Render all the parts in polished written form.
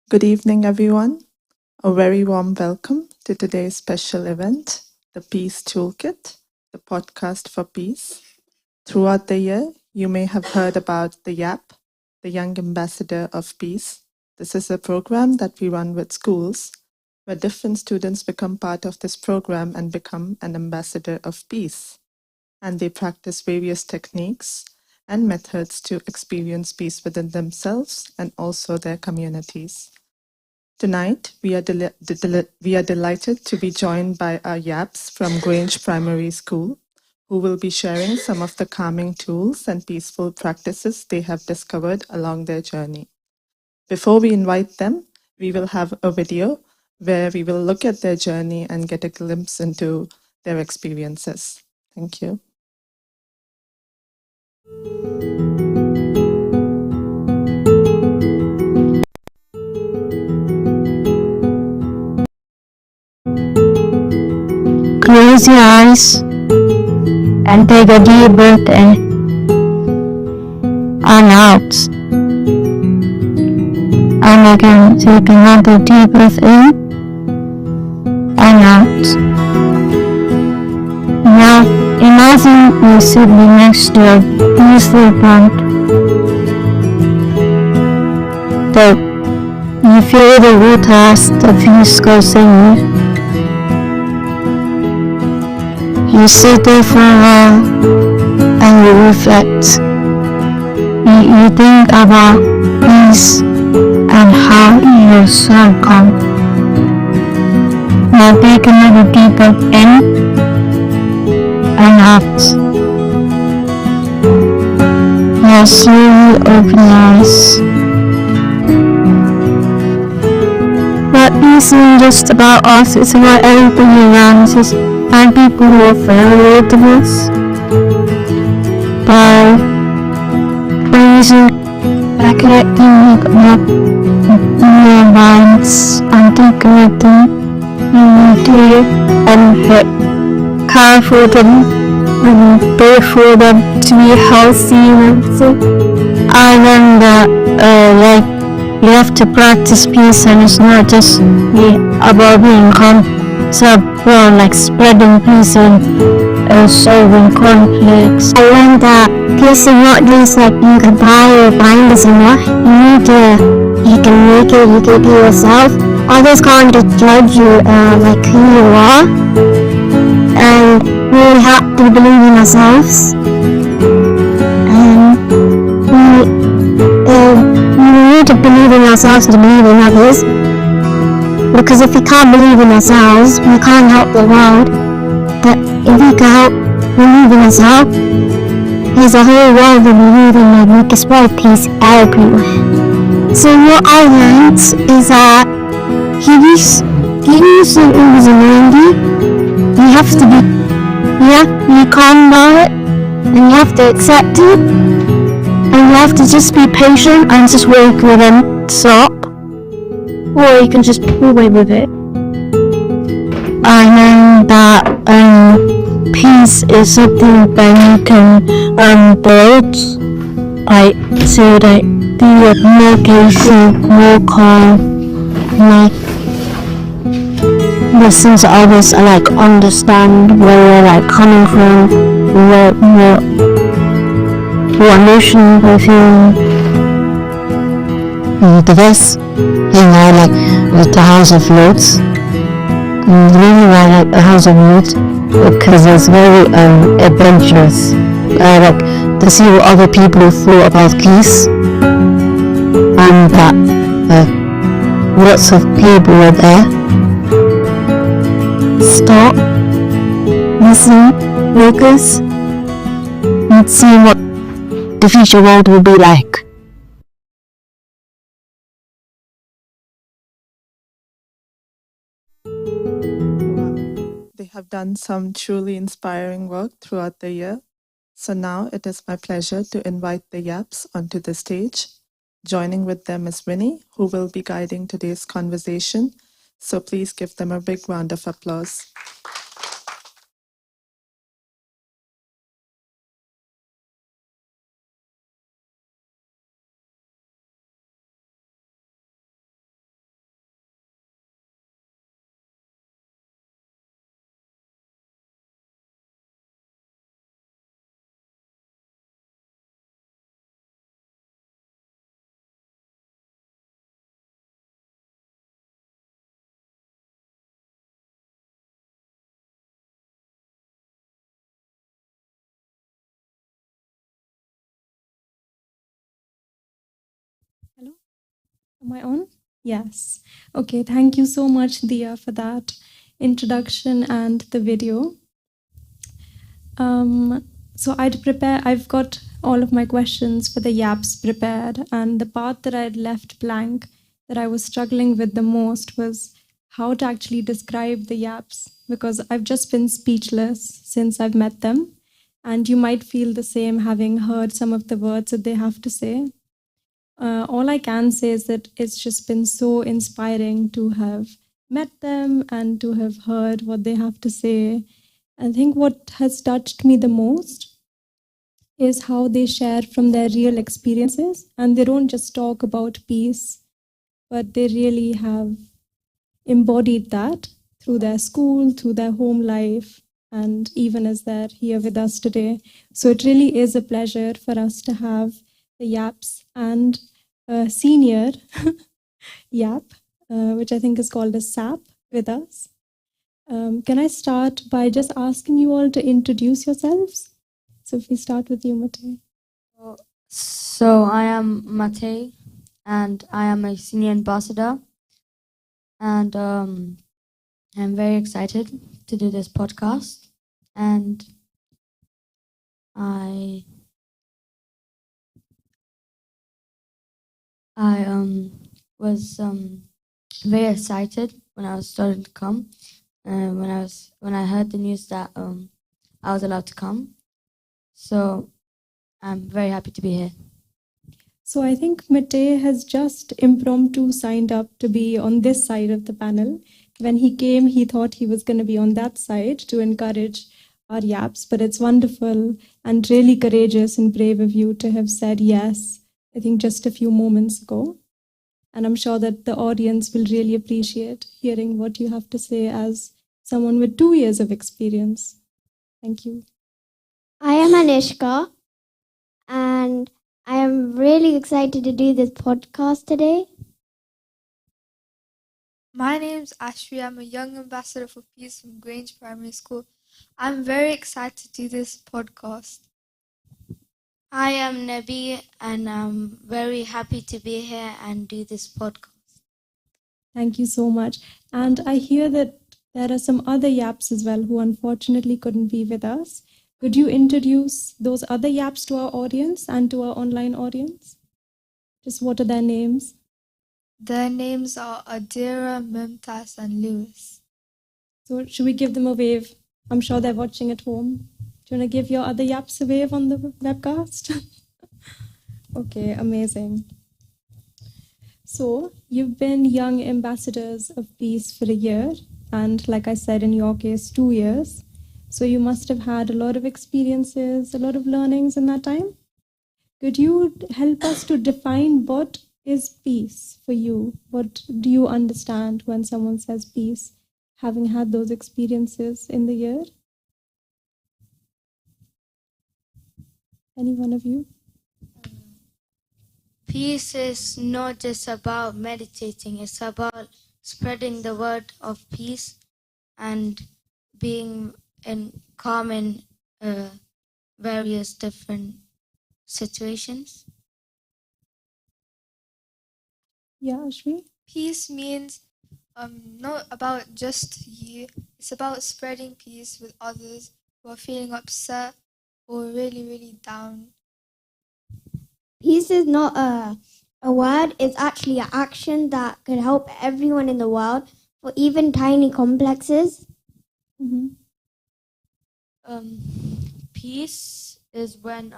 Good evening, everyone. A very warm welcome to today's special event, the Peace Toolkit, the podcast for peace. Throughout the year, you may have heard about the YAP, the Young Ambassador of Peace. This is a program that we run with schools where different students become part of this program and become an ambassador of peace. And they practice various techniques and methods to experience peace within themselves and also their communities. Tonight, we are delighted to be joined by our YAPs from Grange Primary School, who will be sharing some of the calming tools and peaceful practices they have discovered along their journey. Before we invite them, we will have a video where we will look at their journey and get a glimpse into their experiences. Thank you. Close your eyes and take a deep breath in and out. And again, take another deep breath in and out. Now, imagine you're sitting next to a peaceful pond. You feel the water as the fish goes in. You sit there for a while and you reflect. You think about peace and how you're so calm. Now take another deep breath in and out. Now slowly open your eyes. But peace isn't just about us, it's about everything around us. And people who are familiar to us by praising, by connecting with their minds and connecting to and care for them and pray for them to be healthy and everything. I learned that you have to practice peace and it's not just about being calm. So, spreading peace and solving conflicts. I learned that peace is not just like you can buy or find this enough. You can make it, you can be yourself. Others can't just judge you who you are. And we have to believe in ourselves. And we need to believe in ourselves to believe in others. Because if we can't believe in ourselves, we can't help the world. But if we can believe in ourselves, there's a whole world that we live in and we can spread peace everywhere. So what I learned is that even if something is around you, you have to be calm about it, and you have to accept it, and you have to just be patient and just wait for them to stop. Or you can just pull away with it. I know that peace is something that you can build, so that you more patient, more calm, listen to others and understand where you're coming from, what emotion they're feeling. The best thing I like with the House of Lords. The reason why I like the House of Lords because it's very adventurous. I like to see what other people thought about peace, and that lots of people were there. Stop, listen, focus, and see what the future world will be like. They have done some truly inspiring work throughout the year. So now it is my pleasure to invite the YAPs onto the stage. Joining with them is Winnie, who will be guiding today's conversation. So please give them a big round of applause. Am I on? Yes. Okay, thank you so much, Dia, for that introduction and the video. So I've got all of my questions for the YAPs prepared, and the part that I had left blank that I was struggling with the most was how to actually describe the YAPs, because I've just been speechless since I've met them. And you might feel the same having heard some of the words that they have to say. All I can say is that it's just been so inspiring to have met them and to have heard what they have to say. I think what has touched me the most is how they share from their real experiences, and they don't just talk about peace, but they really have embodied that through their school, through their home life, and even as they're here with us today. So it really is a pleasure for us to have the YAPs and a senior YAP, which I think is called a SAP, with us. Can I start by just asking you all to introduce yourselves? So if we start with you, Mate. So I am Mate, and I am a senior ambassador, and I'm very excited to do this podcast, and I was very excited when I was starting to come, when I heard the news that I was allowed to come. So I'm very happy to be here. So I think Mate has just impromptu signed up to be on this side of the panel. When he came, he thought he was going to be on that side to encourage our YAPs, but it's wonderful and really courageous and brave of you to have said yes, I think just a few moments ago. And I'm sure that the audience will really appreciate hearing what you have to say as someone with 2 years of experience. Thank you. I am Anishka, and I am really excited to do this podcast today. My name's Ashri. I'm a young ambassador for peace from Grange Primary School. I'm very excited to do this podcast. I am Nabi, and I'm very happy to be here and do this podcast. Thank you so much. And I hear that there are some other YAPs as well who unfortunately couldn't be with us. Could you introduce those other YAPs to our audience and to our online audience? Just what are their names? Their names are Adira, Mumtaz, and Lewis. So should we give them a wave? I'm sure they're watching at home. Do you want to give your other YAPs a wave on the webcast? Okay, amazing. So you've been young ambassadors of peace for a year, and like I said, in your case, 2 years. So you must have had a lot of experiences, a lot of learnings in that time. Could you help us to define what is peace for you? What do you understand when someone says peace, having had those experiences in the year? Any one of you? Peace is not just about meditating, it's about spreading the word of peace and being calm in various different situations. Yeah, Ashvi? Peace means not about just you. It's about spreading peace with others who are feeling upset or really, really down. Peace is not a word, it's actually an action that could help everyone in the world for even tiny complexes. Mm-hmm. Peace is when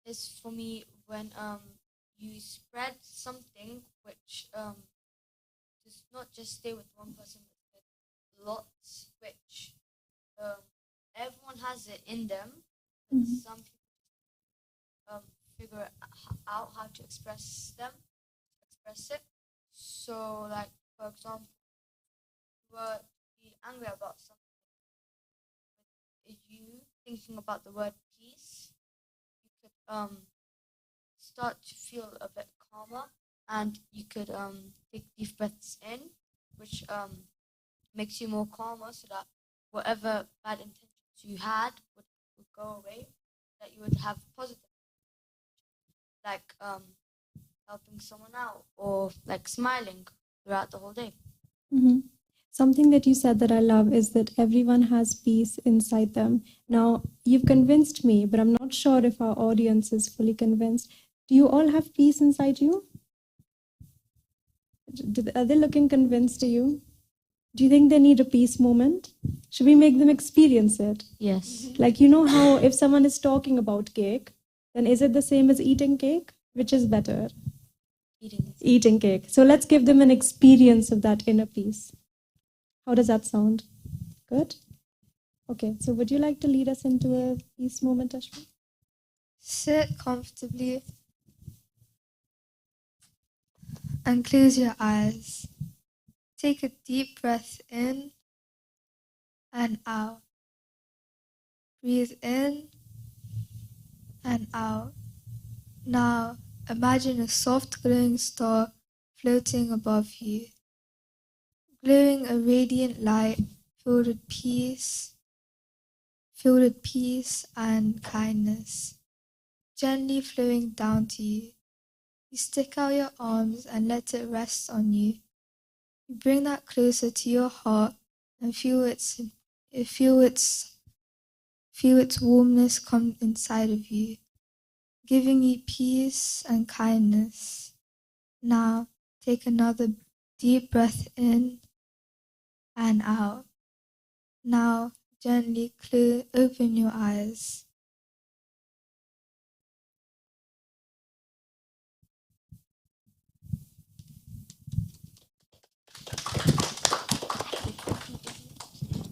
is for me when you spread something which does not just stay with one person, but with lots, which everyone has it in them. But some people figure out how to express it. So, like for example, you were to be angry about something. If you thinking about the word peace, you could start to feel a bit calmer, and you could take deep breaths in, which makes you more calmer, so that whatever bad intentions you had would go away, that you would have positive, like helping someone out, or like smiling throughout the whole day. Mm-hmm. Something that you said that I love is that everyone has peace inside them. Now, you've convinced me, but I'm not sure if our audience is fully convinced. Do you all have peace inside you? Are they looking convinced to you? Do you think they need a peace moment? Should we make them experience it? Yes. Like, you know how if someone is talking about cake, then is it the same as eating cake? Which is better? Eating cake. So let's give them an experience of that inner peace. How does that sound? Good? Okay, so would you like to lead us into a peace moment, Ashmi? Sit comfortably and close your eyes. Take a deep breath in and out. Breathe in and out. Now imagine a soft glowing star floating above you, glowing a radiant light filled with peace and kindness, gently flowing down to you. You stick out your arms and let it rest on you. You bring that closer to your heart and feel its warmness come inside of you, giving you peace and kindness. Now take another deep breath in and out. Now gently open your eyes.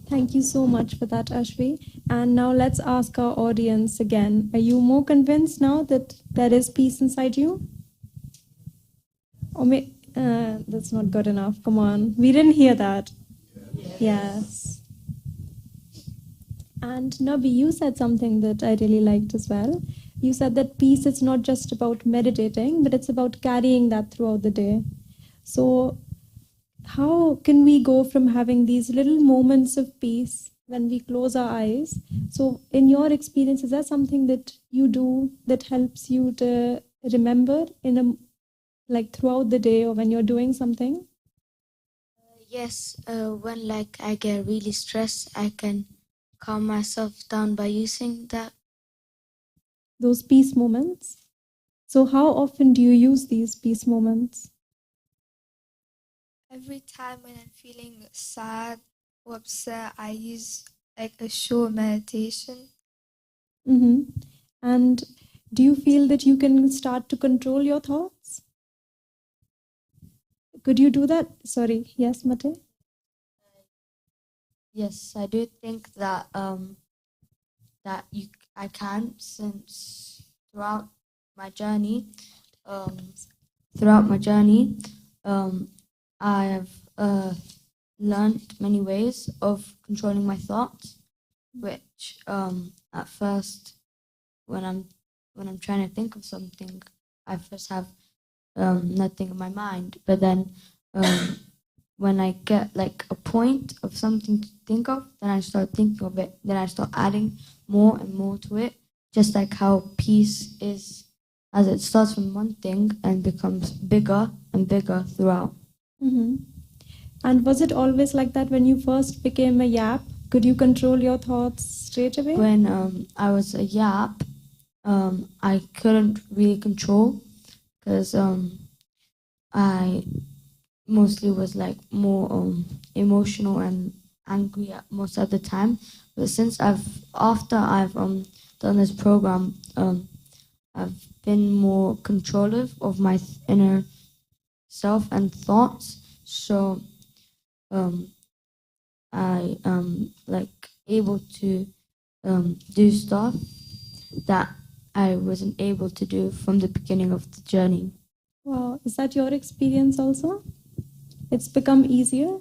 Thank you so much for that, Ashvi. And now let's ask our audience again. Are you more convinced now that there is peace inside you? Or that's not good enough. Come on. We didn't hear that. Yes. And Nabi, you said something that I really liked as well. You said that peace is not just about meditating, but it's about carrying that throughout the day. So how can we go from having these little moments of peace when we close our eyes? So in your experience, is there something that you do that helps you to remember like throughout the day or when you're doing something? Yes, when like I get really stressed, I can calm myself down by using those peace moments. So how often do you use these peace moments? Every time when I'm feeling sad or upset, I use like a short meditation. Mm-hmm. And do you feel that you can start to control your thoughts? Could you do that? Sorry, yes, Mate? Yes, I do think that I can, since throughout my journey, I have learned many ways of controlling my thoughts, which at first, when I'm trying to think of something, I first have nothing in my mind, but then when I get like a point of something to think of, then I start thinking of it. Then I start adding more and more to it, just like how peace is, as it starts from one thing and becomes bigger and bigger throughout. Mm-hmm. And was it always like that when you first became a YAP? Could you control your thoughts straight away? When I was a YAP, I couldn't really control, because I mostly was like more emotional and angry at most of the time. But since after I've done this program, I've been more controllable of my inner self and thoughts. So I like able to do stuff that I wasn't able to do from the beginning of the journey. Wow, is that your experience also? It's become easier?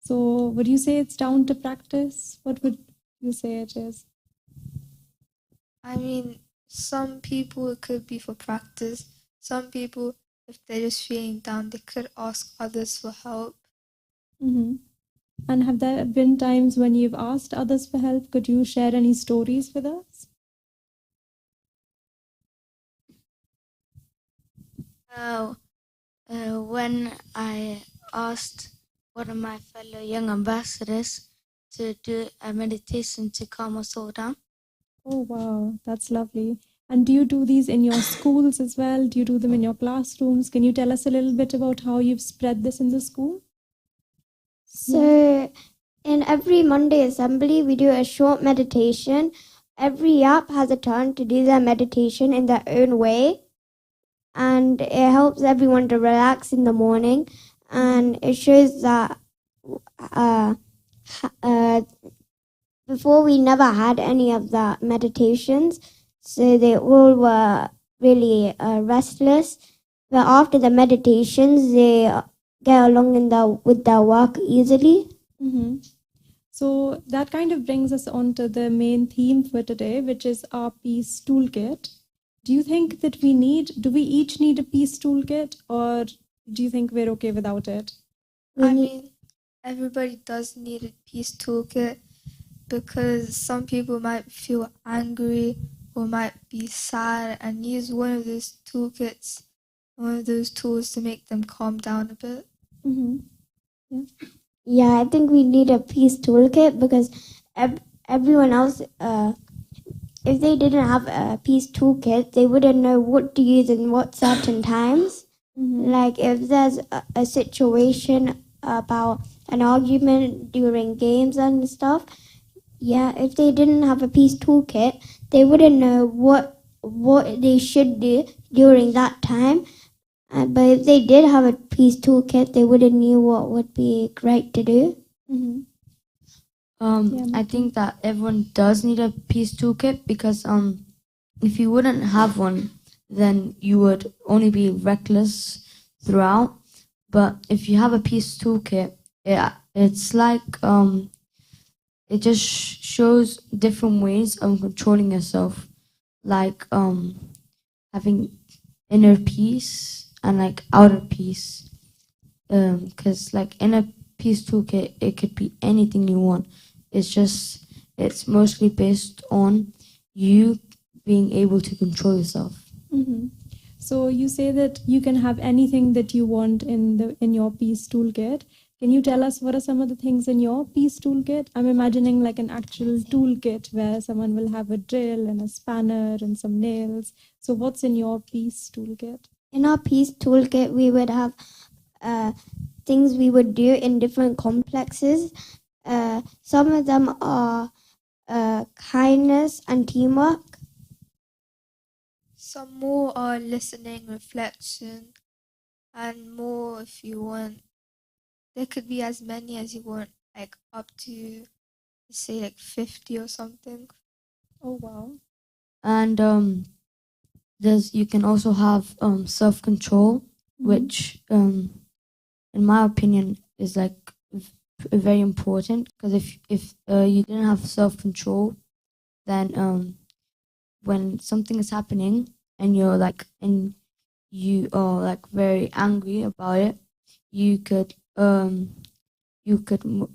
So would you say it's down to practice? What would you say it is? I mean, some people it could be for practice. Some people, if they're just feeling down, they could ask others for help. Mm-hmm. And have there been times when you've asked others for help? Could you share any stories with us? When I asked one of my fellow young ambassadors to do a meditation to calm us all down. Oh, wow, that's lovely. And do you do these in your schools as well? Do you do them in your classrooms? Can you tell us a little bit about how you've spread this in the school? So, in every Monday assembly, we do a short meditation. Every YAP has a turn to do their meditation in their own way, and it helps everyone to relax in the morning, and it shows that before we never had any of the meditations, so they all were really restless. But after the meditations, they get along with their work easily. Mm-hmm. So that kind of brings us on to the main theme for today, which is our Peace Toolkit. Do you think that do we each need a Peace Toolkit, or do you think we're okay without it? I mean, everybody does need a peace toolkit because some people might feel angry or might be sad and use one of those toolkits, one of those tools to make them calm down a bit. Mm-hmm. Yeah, I think we need a peace toolkit because everyone else, if they didn't have a peace toolkit, they wouldn't know what to use in what certain times. Mm-hmm. Like if there's a situation about an argument during games and stuff, yeah, if they didn't have a peace toolkit, they wouldn't know what they should do during that time. But if they did have a peace toolkit, they would have knew what would be great to do. Mm-hmm. I think that everyone does need a peace toolkit because if you wouldn't have one, then you would only be reckless throughout. But if you have a peace toolkit, it's like it just shows different ways of controlling yourself, like having inner peace and like outer peace. Because like inner peace toolkit, it could be anything you want. It's mostly based on you being able to control yourself. Mm-hmm. So you say that you can have anything that you want in your Peace Toolkit. Can you tell us what are some of the things in your Peace Toolkit? I'm imagining like an actual toolkit where someone will have a drill and a spanner and some nails. So what's in your Peace Toolkit? In our peace toolkit, we would have things we would do in different complexes. Some of them are kindness and teamwork. Some more are listening, reflection, and more if you want. There could be as many as you want, like up to, say, like 50 or something. Oh, wow. And you can also have self-control, which in my opinion is like very important, because if you didn't have self-control, then when something is happening and you are like very angry about it, you could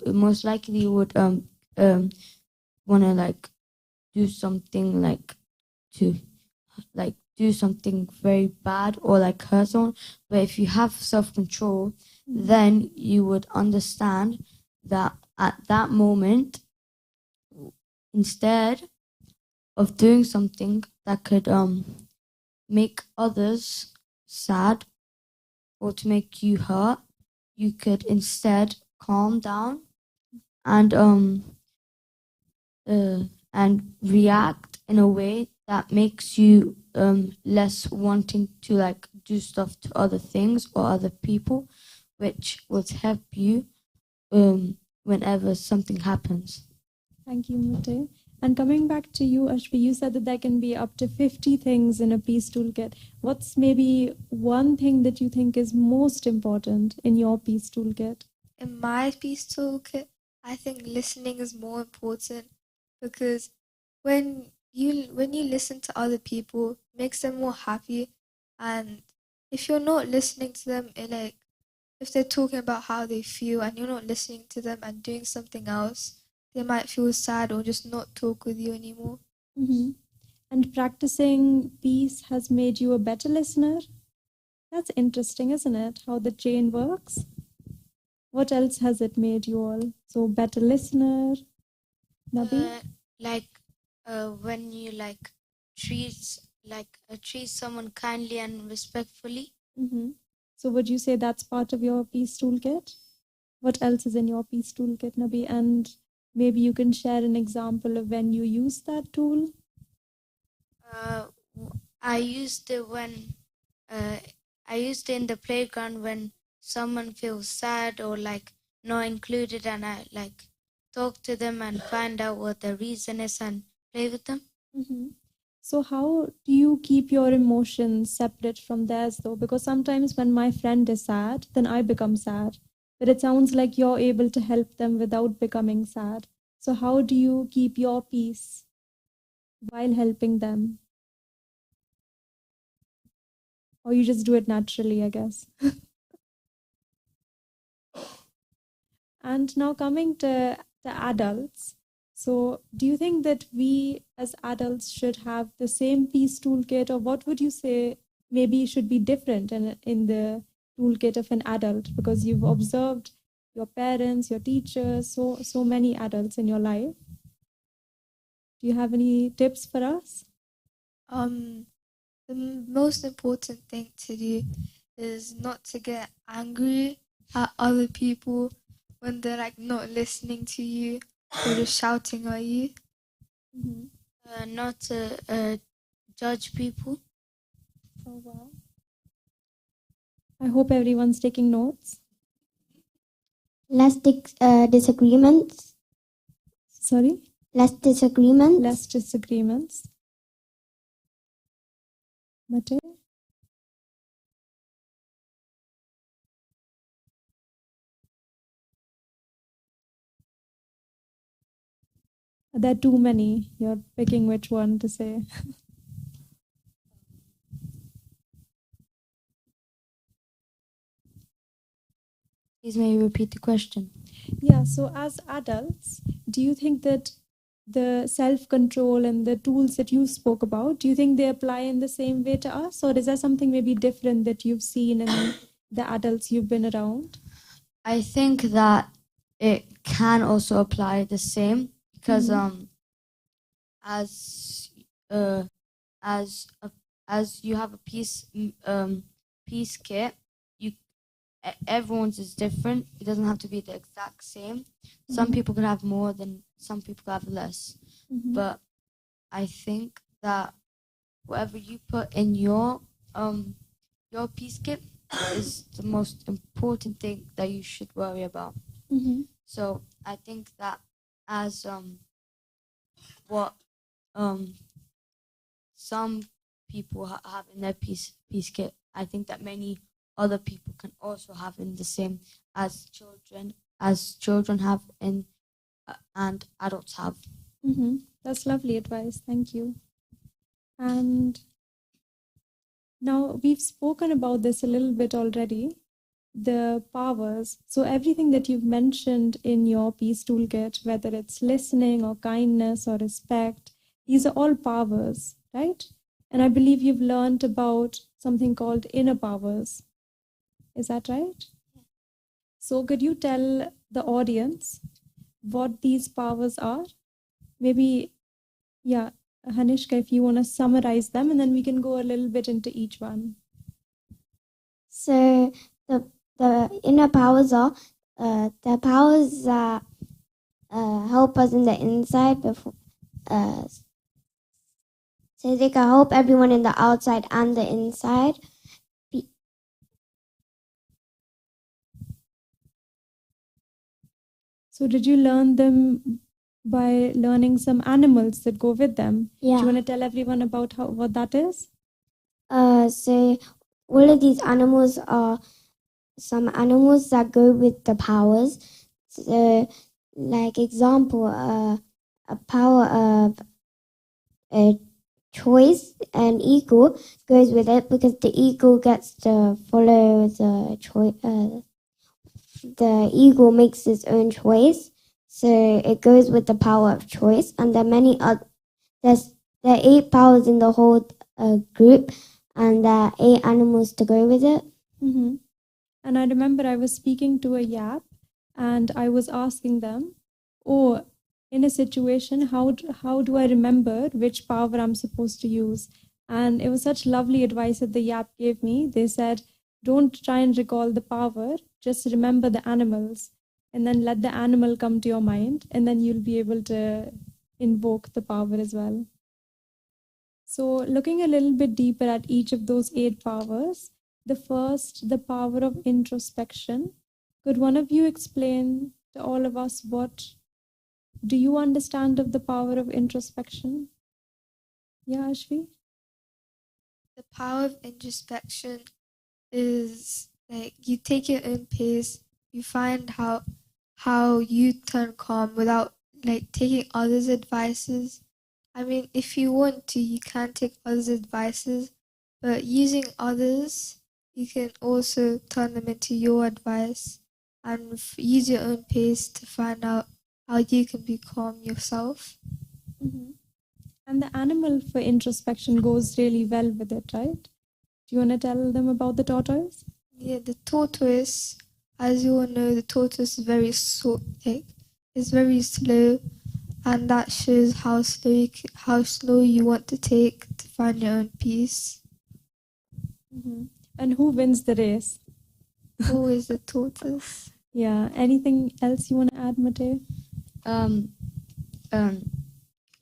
most likely would want to like do something like to like do something very bad or like hurt someone. But if you have self-control, then you would understand that at that moment, instead of doing something that could make others sad or to make you hurt, you could instead calm down and react in a way that makes you less wanting to like do stuff to other things or other people, which would help you whenever something happens. Thank you, Mute. And coming back to you, Ashvi, you said that there can be up to 50 things in a Peace Toolkit. What's maybe one thing that you think is most important in your Peace Toolkit? In my peace toolkit, I think listening is more important because when you listen to other people, it makes them more happy. And if you're not listening to them, if they're talking about how they feel and you're not listening to them and doing something else, they might feel sad or just not talk with you anymore. Mm-hmm. And practicing peace has made you a better listener? That's interesting, isn't it? How the chain works. What else has it made you all? So better listener, Nabi? When you treat someone kindly and respectfully. Mm-hmm. So would you say that's part of your Peace Toolkit? What else is in your Peace Toolkit, Nabi? And maybe you can share an example of when you use that tool. I used it in the playground when someone feels sad or not included, and I talk to them and find out what the reason is and play with them. Mm-hmm. So how do you keep your emotions separate from theirs though? Because sometimes when my friend is sad, then I become sad. But it sounds like you're able to help them without becoming sad. So how do you keep your peace while helping them? Or you just do it naturally, I guess. And now coming to the adults. So do you think that we as adults should have the same peace toolkit, or what would you say maybe should be different in the toolkit of an adult? Because you've observed your parents, your teachers, so many adults in your life. Do you have any tips for us? The most important thing to do is not to get angry at other people when they're not listening to you or just shouting at you. Mm-hmm. Not to judge people. Oh, wow. I hope everyone's taking notes. Less disagreements. Sorry? Less disagreements. Less disagreements. Mate? There are too many. You're picking which one to say. Please may you repeat the question? Yeah, so as adults, do you think that the self-control and the tools that you spoke about, do you think they apply in the same way to us? Or is there something maybe different that you've seen in the adults you've been around? I think that it can also apply the same because as you have a peace kit, everyone's is different. It doesn't have to be the exact same. Some people could have more than some people could have less. But I think that whatever you put in your peace kit is the most important thing that you should worry about. So I think that as what some people have in their peace kit, I think that many other people can also have in the same as children have in and adults have. That's lovely advice. Thank you. And now we've spoken about this a little bit already, the powers. So everything that you've mentioned in your peace toolkit, whether it's listening or kindness or respect, these are all powers, right? And I believe you've learned about something called inner powers. Is that right? So could you tell the audience what these powers are? Maybe, yeah, Hanishka, if you want to summarize them, and then we can go a little bit into each one. So the inner powers are the powers that help us in the inside before. So they can help everyone in the outside and the inside. So did you learn them by learning some animals that go with them? Yeah. Do you want to tell everyone about what that is? So all of these animals are some animals that go with the powers. So, like example, a power of a choice, an eagle goes with it because the eagle gets to follow the choice. The eagle makes its own choice, so it goes with the power of choice. And there are many other. There are 8 powers in the whole group, and there are 8 animals to go with it. Mm-hmm. And I remember I was speaking to a YAP and I was asking them, oh, in a situation, how do I remember which power I'm supposed to use? And it was such lovely advice that the YAP gave me. They said, don't try and recall the power, just remember the animals and then let the animal come to your mind and then you'll be able to invoke the power as well. So looking a little bit deeper at each of those 8 powers, the first, the power of introspection. Could one of you explain to all of us what do you understand of the power of introspection? Yeah, Ashvi? The power of introspection is like you take your own pace, you find how you turn calm without like taking others' advices. I mean, if you want to, you can take others' advices, but using others, you can also turn them into your advice and use your own pace to find out how you can be calm yourself. Mm-hmm. And the animal for introspection goes really well with it, right? Do you want to tell them about the tortoise? Yeah, the tortoise, as you all know, the tortoise is very it's very slow, and that shows how slow you want to take to find your own peace. Mm-hmm. And who wins the race? Always the tortoise. Yeah. Anything else you want to add, Mate?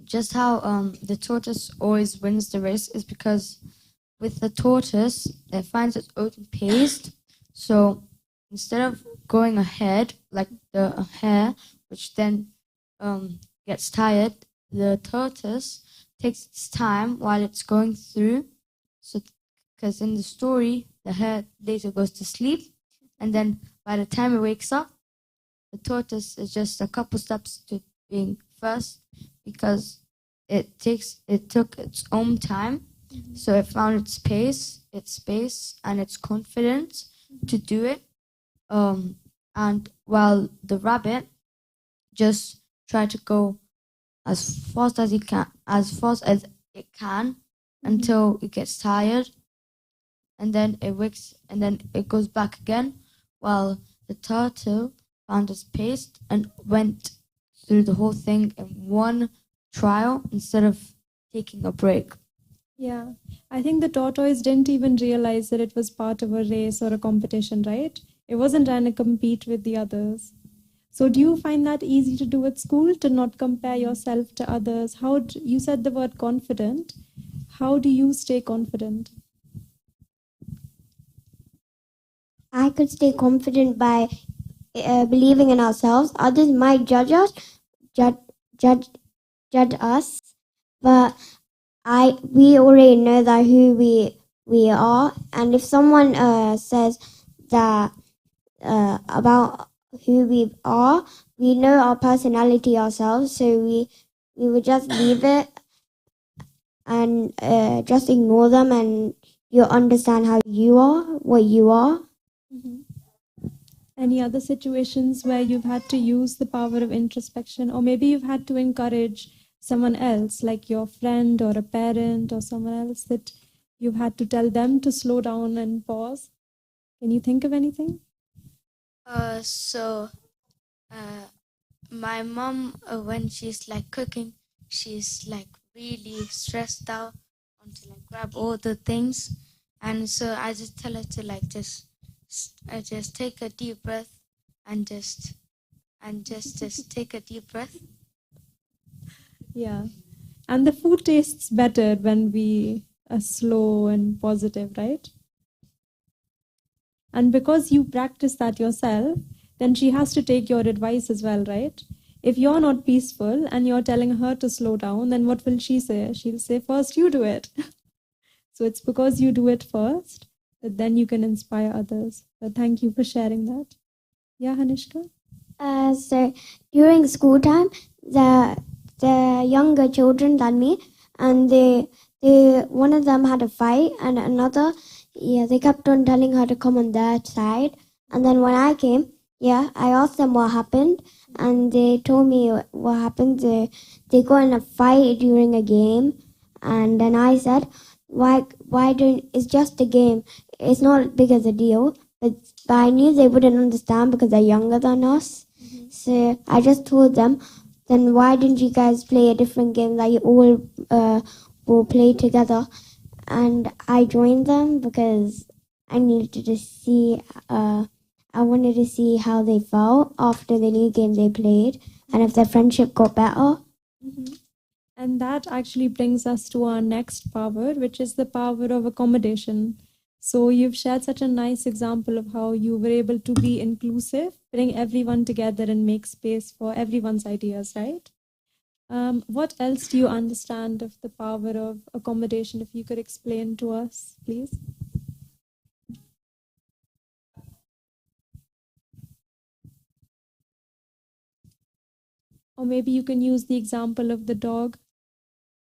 Just how the tortoise always wins the race is because with the tortoise, it finds its own pace. So instead of going ahead like the hare, which then gets tired, the tortoise takes its time while it's going through. So, because in the story, the hare later goes to sleep, and then by the time it wakes up, the tortoise is just a couple steps to being first because it took its own time. Mm-hmm. So it found its pace, its space, and its confidence to do it. And while the rabbit just tried to go as fast as it can, until it gets tired, and then it wakes, and then it goes back again, while the turtle found its pace and went through the whole thing in one trial instead of taking a break. Yeah, I think the tortoise didn't even realize that it was part of a race or a competition, right? It wasn't trying to compete with the others. So do you find that easy to do at school, to not compare yourself to others? You said the word confident. How do you stay confident? I could stay confident by believing in ourselves. Others might judge us, but we already know that who we are, and if someone says that about who we are, we know our personality ourselves, so we would just leave it and just ignore them, and you'll understand how you are, what you are. Mm-hmm. Any other situations where you've had to use the power of introspection, or maybe you've had to encourage someone else, like your friend or a parent or someone else, that you've had to tell them to slow down and pause? Can you think of anything? My mom, when she's like cooking, she's like really stressed out, want to like grab all the things, and so I just tell her to like just take a deep breath and just take a deep breath. Yeah, and the food tastes better when we are slow and positive, right? And because you practice that yourself, then she has to take your advice as well, right? If you're not peaceful and you're telling her to slow down, then what will she say? She'll say, first you do it. So it's because you do it first that then you can inspire others. So thank you for sharing that. Yeah, Hanishka? So during school time, the younger children than me, and one of them had a fight, and another, they kept on telling her to come on their side. And then when I came, I asked them what happened, and they told me what happened. They got in a fight during a game, and then I said why don't, it's just a game. It's not big as a deal. But I knew they wouldn't understand because they're younger than us. So I just told them, then why didn't you guys play a different game that you all will play together? And I joined them because I needed to see, I wanted to see how they felt after the new game they played and if their friendship got better. And that actually brings us to our next power, which is the power of accommodation. So you've shared such a nice example of how you were able to be inclusive, bring everyone together and make space for everyone's ideas, right? What else do you understand of the power of accommodation? If you could explain to us, please. Or maybe you can use the example of the dog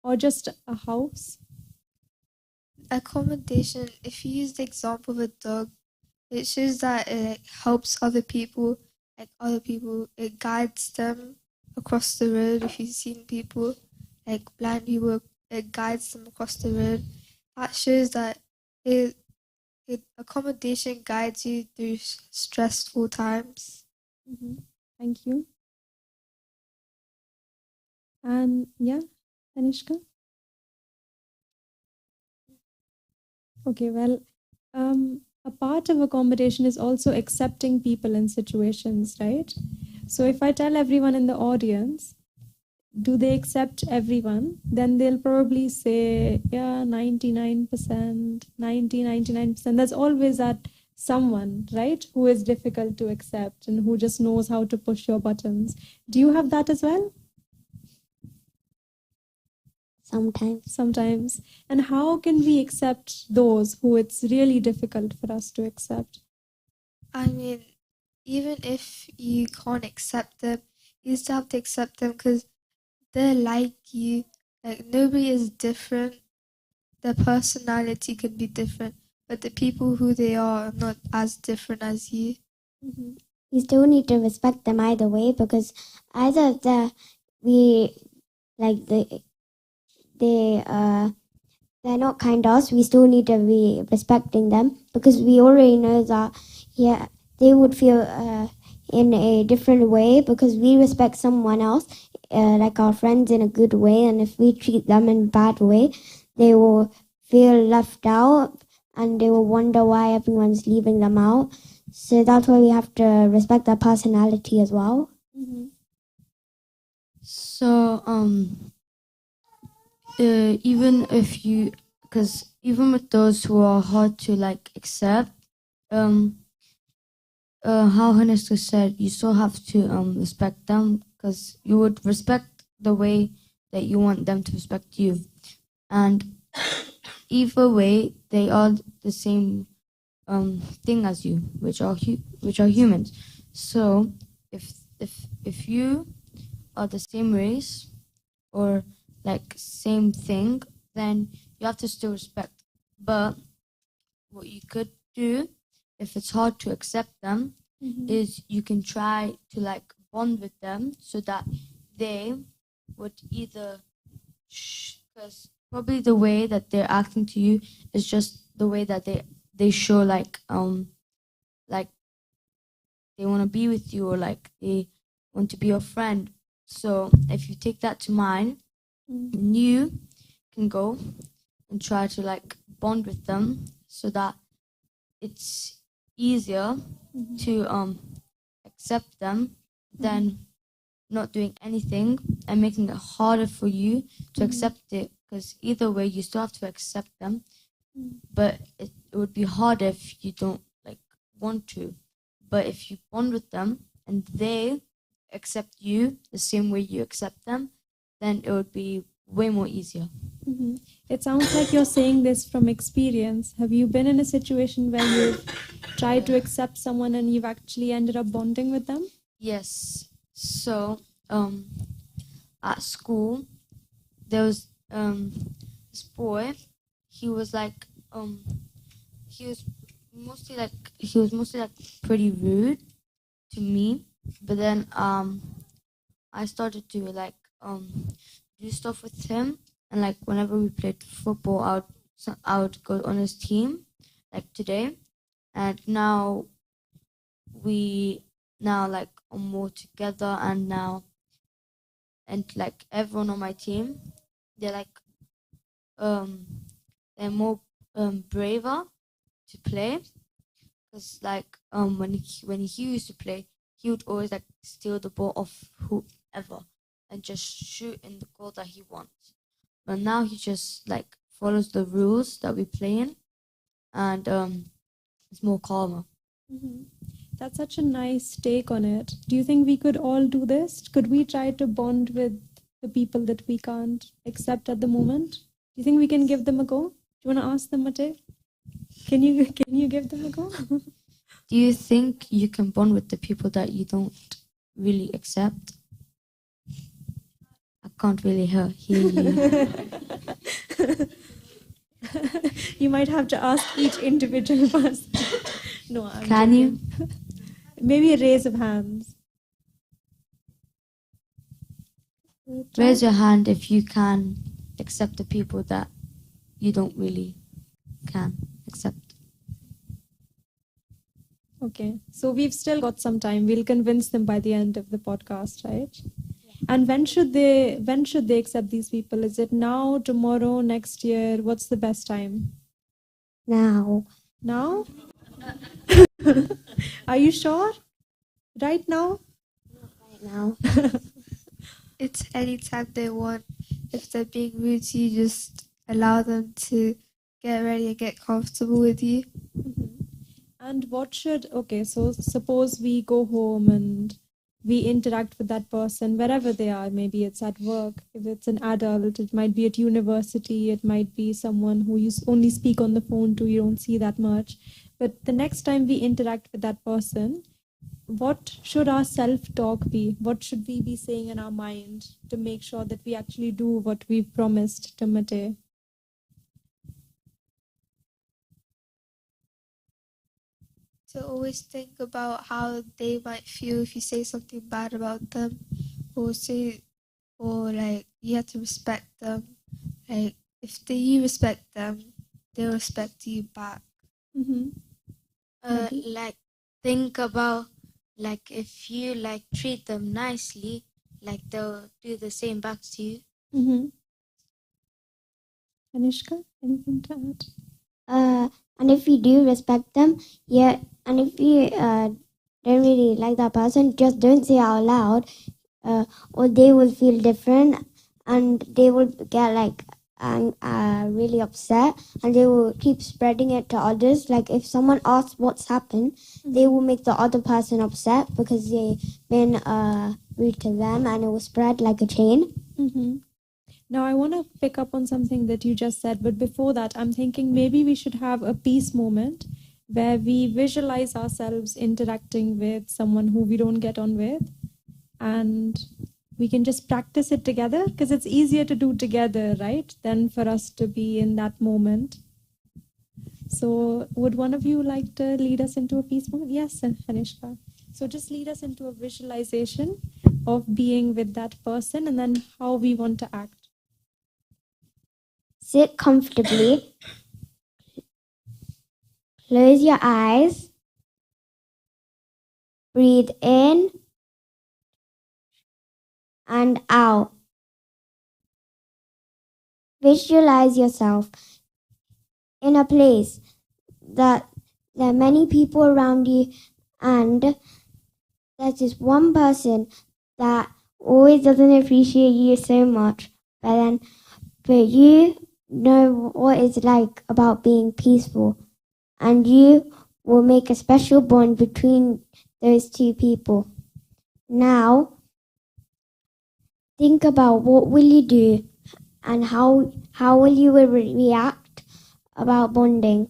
or just a house. Accommodation, if you use the example of a dog, it shows that it helps other people, it guides them across the road. If you've seen people, like blind people, it guides them across the road. That shows that accommodation guides you through stressful times. Thank you. And yeah, Anishka? Okay, well, a part of accommodation is also accepting people and situations, right? So if I tell everyone in the audience, do they accept everyone? Then they'll probably say, yeah, 99%, 99%. There's always that someone, right, who is difficult to accept and who just knows how to push your buttons. Do you have that as well? Sometimes. And how can we accept those who it's really difficult for us to accept? I mean, even if you can't accept them, you still have to accept them because they're like you. Like, nobody is different. Their personality can be different, but the people who they are not as different as you. You still need to respect them either way because either they're not kind to us, we still need to be respecting them because we already know that they would feel in a different way because we respect someone else, like our friends, in a good way, and if we treat them in a bad way, they will feel left out and they will wonder why everyone's leaving them out. So that's why we have to respect their personality as well. So even if you, because even with those who are hard to like accept, how Haniska said, you still have to respect them because you would respect the way that you want them to respect you, and either way they are the same thing as you, which are humans. So if you are the same race or like same thing, then you have to still respect. But what you could do, if it's hard to accept them, is you can try to like bond with them so that they would either, because probably the way that they're acting to you is just the way that they show like they want to be with you or like they want to be your friend. So if you take that to mind, you can go and try to like bond with them so that it's easier to accept them than not doing anything and making it harder for you to accept it, because either way you still have to accept them, but it would be harder if you don't like want to. But if you bond with them and they accept you the same way you accept them, then it would be way more easier. It sounds like you're saying this from experience. Have you been in a situation where you've tried to accept someone and you've actually ended up bonding with them? Yes. So at school there was this boy. He was like he was mostly like pretty rude to me, but then I started to like do stuff with him, and like whenever we played football, I would I would go on his team, like today, and now we like are more together, and like everyone on my team, they're like they're more braver to play, because like when he used to play, he would always like steal the ball off whoever and just shoot in the goal that he wants. But now he just like follows the rules that we play in, and it's more calmer. Mm-hmm. That's such a nice take on it. Do you think we could all do this? Could we try to bond with the people that we can't accept at the moment? Do you think we can give them a go? Do you want to ask them, Mate? Can you give them a go? Do you think you can bond with the people that you don't really accept? I can't really hear you. You might have to ask each individual person. No, I'm Can joking. you? Maybe a raise of hands. Raise your hand if you can accept the people that you don't really can accept. Okay, so we've still got some time. We'll convince them by the end of the podcast, right? Yeah. And when should they accept these people? Is it now, tomorrow, next year? What's the best time? Now. Now? Are you sure? Right now? Right now. It's anytime they want. If they're being rude to you, just allow them to get ready and get comfortable with you. Mm-hmm. And so suppose we go home and we interact with that person wherever they are. Maybe it's at work. If it's an adult, it might be at university. It might be someone who you only speak on the phone to, you don't see that much. But the next time we interact with that person, what should our self-talk be? What should we be saying in our mind to make sure that we actually do what we've promised to Mate? To always think about how they might feel if you say something bad about them, or like you have to respect them. Like if you respect them, they'll respect you back. Mm-hmm. Like think about like if you like treat them nicely, like they'll do the same back to you. Mm-hmm. Anishka, anything to add? And if you do respect them, yeah, and if you don't really like that person, just don't say out loud, or they will feel different, and they will get like really upset, and they will keep spreading it to others. Like if someone asks what's happened, they will make the other person upset because they've been rude to them, and it will spread like a chain. Mm-hmm. Now, I want to pick up on something that you just said, but before that, I'm thinking maybe we should have a peace moment where we visualize ourselves interacting with someone who we don't get on with, and we can just practice it together because it's easier to do together, right, than for us to be in that moment. So would one of you like to lead us into a peace moment? Yes, Anishka. So just lead us into a visualization of being with that person and then how we want to act. Sit comfortably. Close your eyes. Breathe in and out. Visualize yourself in a place that there are many people around you, and there's this one person that always doesn't appreciate you so much, but you know what it's like about being peaceful, and you will make a special bond between those two people. Now, think about what will you do and how will you react about bonding.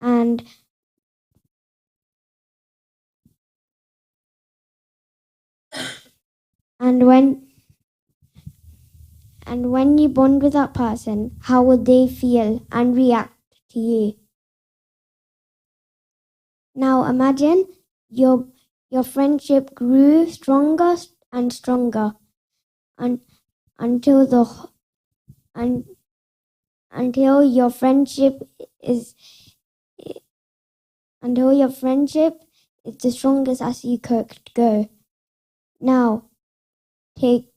And when you bond with that person, how would they feel and react to you? Now imagine your friendship grew stronger and stronger, and until your friendship is the strongest as you could go. Now, take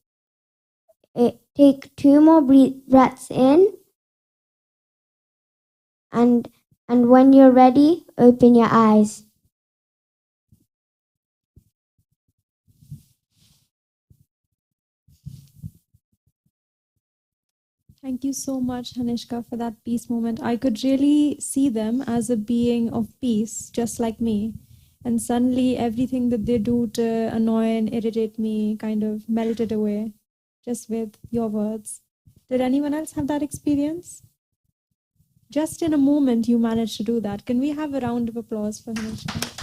2 more breaths in, and when you're ready, open your eyes. Thank you so much, Hanishka, for that peace moment. I could really see them as a being of peace, just like me. And suddenly everything that they do to annoy and irritate me kind of melted away just with your words. Did anyone else have that experience? Just in a moment, you managed to do that. Can we have a round of applause for Hanishka?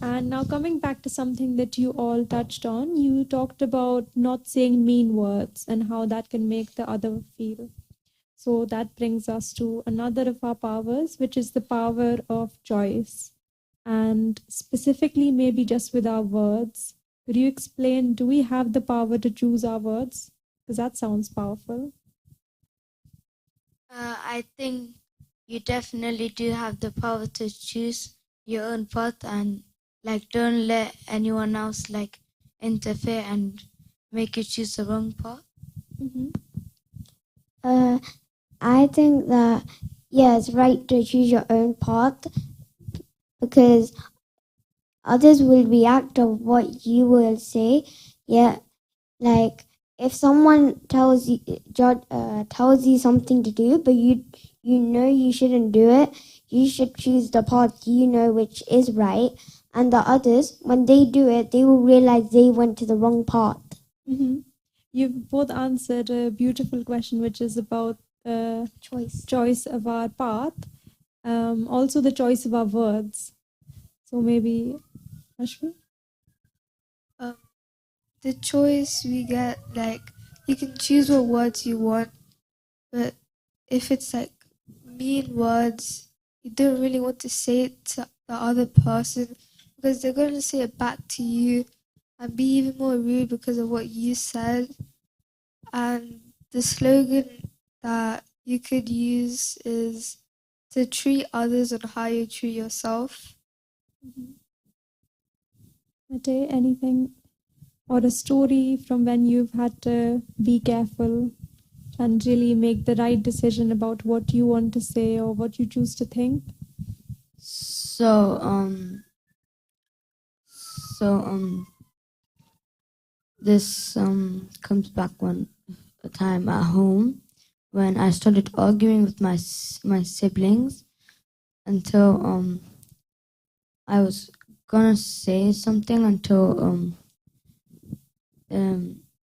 And now coming back to something that you all touched on, you talked about not saying mean words and how that can make the other feel. So that brings us to another of our powers, which is the power of choice. And specifically, maybe just with our words, could you explain, do we have the power to choose our words? Because that sounds powerful. I think you definitely do have the power to choose your own path, and like don't let anyone else like interfere and make you choose the wrong path. I think that, yeah, it's right to choose your own path, because others will react to what you will say. Yeah, like if someone tells you something to do, but you know you shouldn't do it, you should choose the path you know which is right. And the others, when they do it, they will realize they went to the wrong path. You've both answered a beautiful question, which is about choice of our path, also the choice of our words. So maybe, Ashwin? The choice we get, like, you can choose what words you want, but if it's like mean words, you don't really want to say it to the other person, because they're going to say it back to you and be even more rude because of what you said. And the slogan that you could use is to treat others on how you treat yourself. Ate, anything or a story from when you've had to be careful and really make the right decision about what you want to say or what you choose to think? So this comes back a time at home when I started arguing with my siblings until I was gonna say something until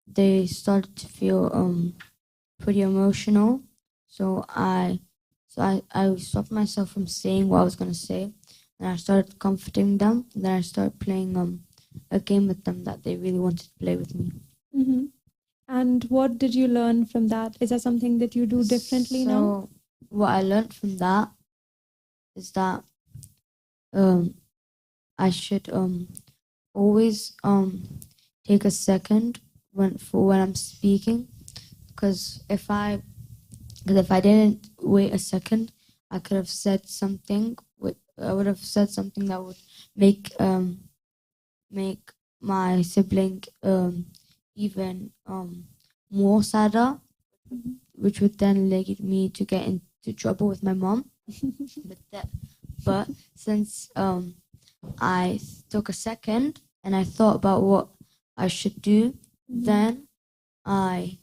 they started to feel pretty emotional. So I stopped myself from saying what I was gonna say, and I started comforting them. And then I started playing a game with them that they really wanted to play with me. And what did you learn from that? Is that something that you do differently now? So what I learned from that is that I should always take a second when I'm speaking, because if I didn't wait a second, I could have said something. I would have said something that would make my sibling even more sadder, which would then lead me to get into trouble with my mom. But since I took a second and I thought about what I should do, then I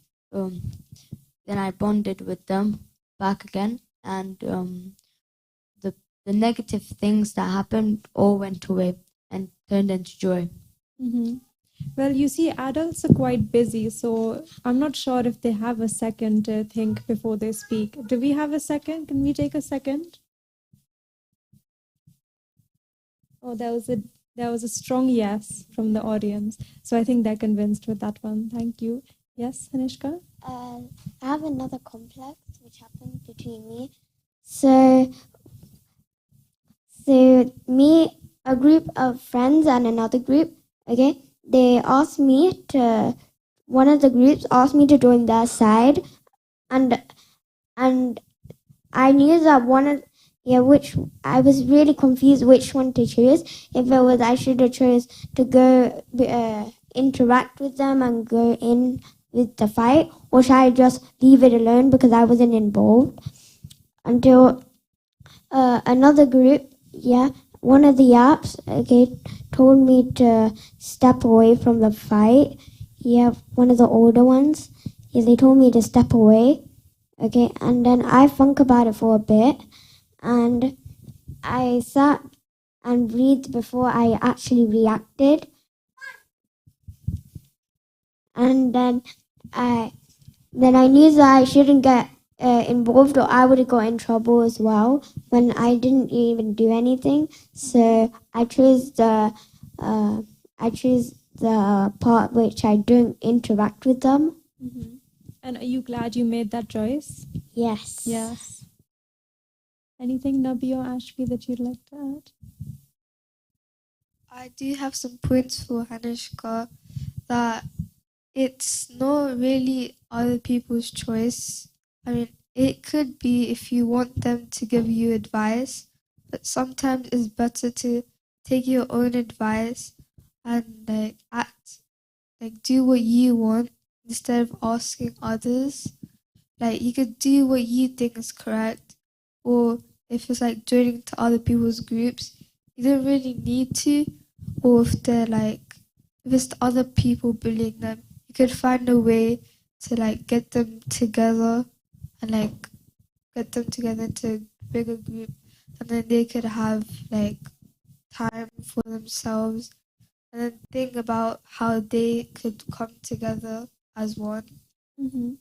bonded with them back again, and the negative things that happened all went away and turned into joy. Well, you see, adults are quite busy, so I'm not sure if they have a second to think before they speak. Do we have a second? Can we take a second? Oh, there was a strong yes from the audience. So I think they're convinced with that one. Thank you. Yes, Hanishka? I have another complex which happened between me. So me a group of friends and another group. Okay, they asked me to. One of the groups asked me to join their side, and I knew that which I was really confused which one to choose. If it was I should have chose to go interact with them and go in with the fight, or should I just leave it alone because I wasn't involved until another group, one of the YAPs, told me to step away from the fight. One of the older ones, they told me to step away. Okay, and then I thunk about it for a bit, and I sat and breathed before I actually reacted, and then I knew that I shouldn't get involved, or I would have got in trouble as well when I didn't even do anything. So I chose the part which I don't interact with them. Mm-hmm. And are you glad you made that choice? Yes. Yes. Anything, Nabi or Ashby, that you'd like to add? I do have some points for Hanishka that it's not really other people's choice. I mean, it could be if you want them to give you advice, but sometimes it's better to take your own advice and do what you want instead of asking others. Like, you could do what you think is correct, or if it's like joining to other people's groups, you don't really need to, or if it's the other people bullying them, you could find a way to get them together and get them together into a bigger group, and then they could have time for themselves and then think about how they could come together as one. Mm-hmm.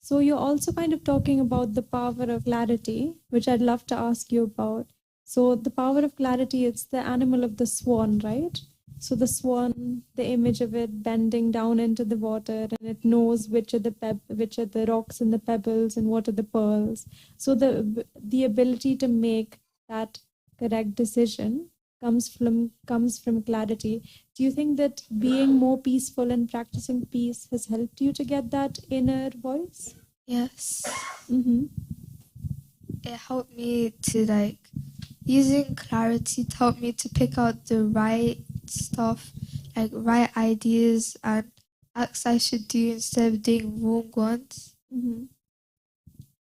So you're also kind of talking about the power of clarity, which I'd love to ask you about. So the power of clarity, it's the animal of the swan, right? So the swan, the image of it bending down into the water, and it knows which are the rocks and the pebbles and what are the pearls. So the ability to make that correct decision comes from clarity. Do you think that being more peaceful and practicing peace has helped you to get that inner voice? Yes. Mm-hmm. It helped me to using clarity to help me to pick out the right stuff, right ideas and acts I should do instead of doing wrong ones. Mm-hmm.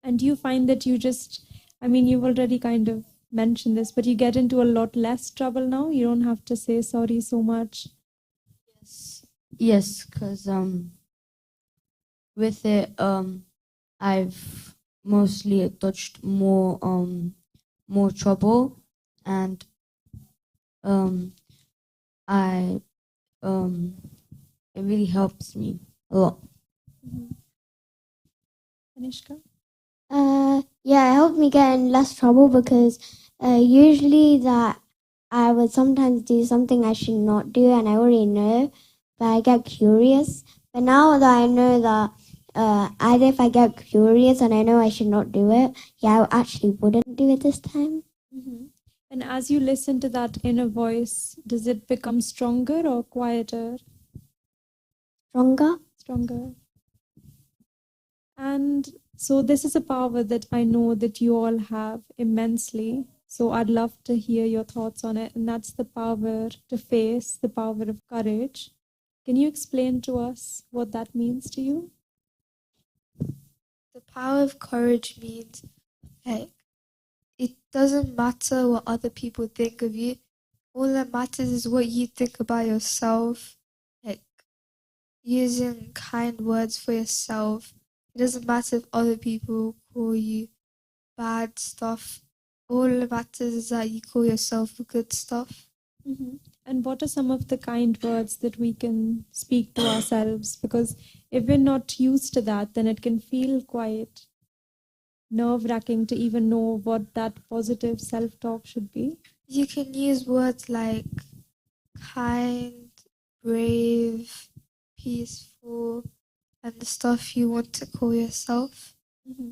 And do you find that you've already kind of mentioned this, but you get into a lot less trouble now? You don't have to say sorry so much. Yes, because with it I've mostly touched more trouble, and I it really helps me a lot. Mm-hmm. Anishka? It helped me get in less trouble because usually that I would sometimes do something I should not do and I already know, but I get curious. But now that I know that either if I get curious and I know I should not do it, I actually wouldn't do it this time. Mm-hmm. And as you listen to that inner voice, does it become stronger or quieter? Stronger. And so this is a power that I know that you all have immensely. So I'd love to hear your thoughts on it. And that's the power to face, the power of courage. Can you explain to us what that means to you? The power of courage means it doesn't matter what other people think of you. All that matters is what you think about yourself. Using kind words for yourself. It doesn't matter if other people call you bad stuff. All that matters is that you call yourself good stuff. Mm-hmm. And what are some of the kind words that we can speak to ourselves? Because if we're not used to that, then it can feel quite nerve-wracking to even know what that positive self-talk should be. You can use words like kind, brave, peaceful, and the stuff you want to call yourself. Mm-hmm.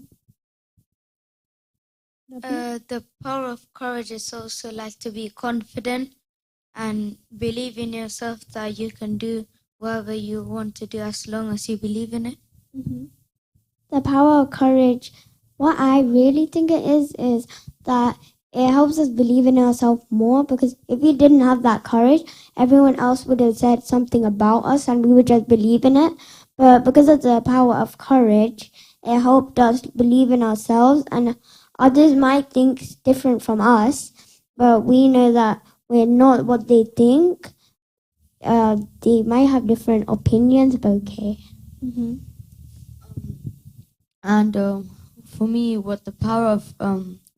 The power of courage is also like to be confident and believe in yourself that you can do whatever you want to do as long as you believe in it. Mm-hmm. The power of courage, what I really think it is that it helps us believe in ourselves more, because if we didn't have that courage, everyone else would have said something about us and we would just believe in it. But because of the power of courage, it helped us believe in ourselves, and others might think different from us, but we know that we're not what they think. They might have different opinions, but okay. Mm-hmm. And for me, what the power of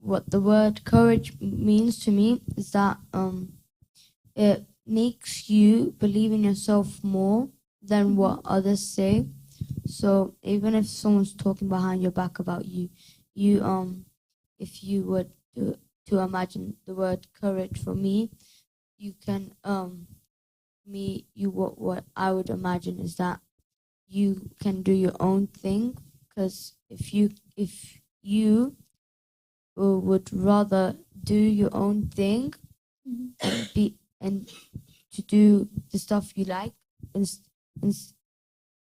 what the word courage means to me is that it makes you believe in yourself more than what others say. So even if someone's talking behind your back about you, if you were to imagine the word courage for me, you can what I would imagine is that you can do your own thing, because if you would rather do your own thing and to do the stuff you like,